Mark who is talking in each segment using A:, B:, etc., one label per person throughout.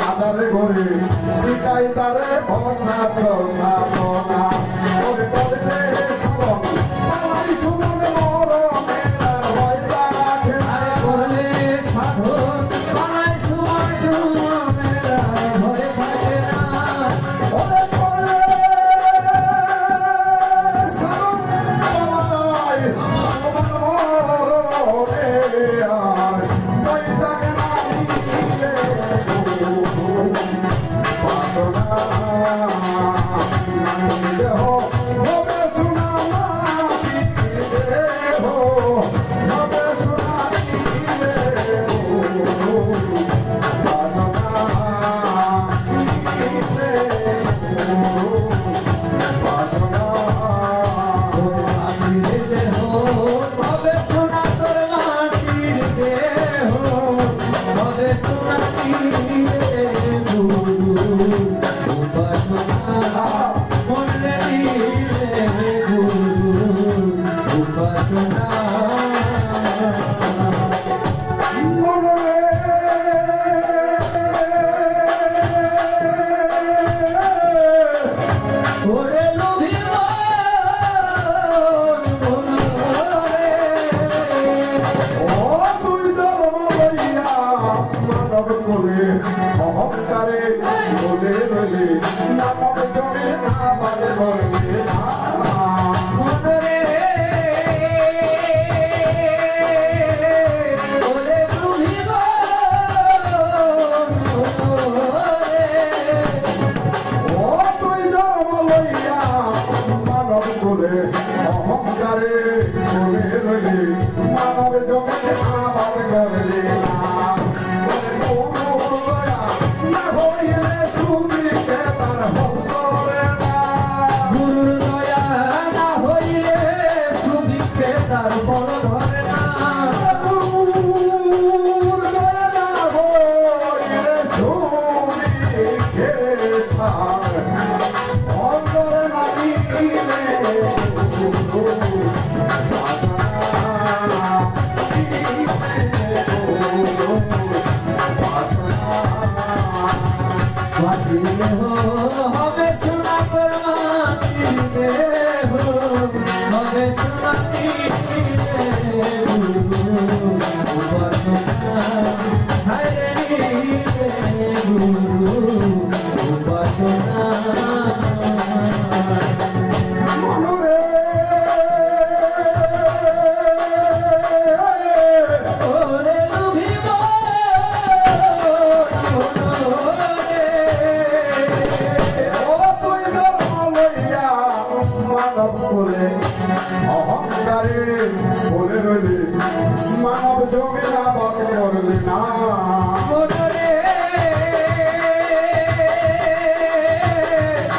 A: আদারে ঘরে শিকাই তারে ভরসা সাধনা ওরে করলে সব পালাই সুমন মোর মেলার হয় রাখে
B: করলে সাধন পালাই সুমন মেলার হয় থাকে না
A: ওরে করলে সব পালাই সুমন মোর মেলার হয় থাকে না অহংকারে বলে রইলে নাম জমে না বাজে বলবে না
B: মনরে ওরে বুঝিব
A: ও তুই জন্ম লইয়া মানব কোলে অহংকারে বলে রইলে মানব জমে না বাজে বলবে না
B: গুরুর দয়া না হইলে সুবিকে তার বড় ধরে না হবে সোনা করমানি হবে সোনানি
A: অহংকারে বলে রইলে মানব জমে না বাদ করলে না
B: মনরে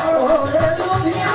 B: ওরে লুভিব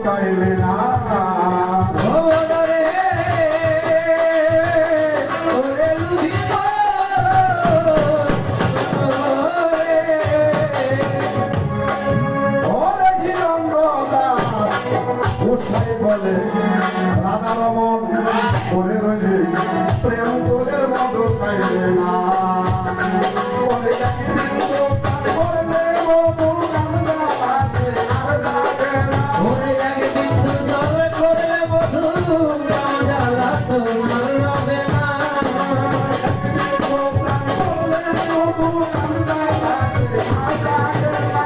A: কাইলে না
B: ভবনরে ওরে লুধিব
A: ওরে হিরণ্য দাস উৎসাহী বলে রাধা রমন বলে রইলে প্রেম তোদের মধু খাইলে না ওরে কিন্তু বললে মধু গঙ্গা আছে আর যাবে না
B: ওরে এক বিন্দু জল করলে বধু জ্বালা তো আর রবে না
A: বললে মধু গঙ্গা আছে আর যাবে না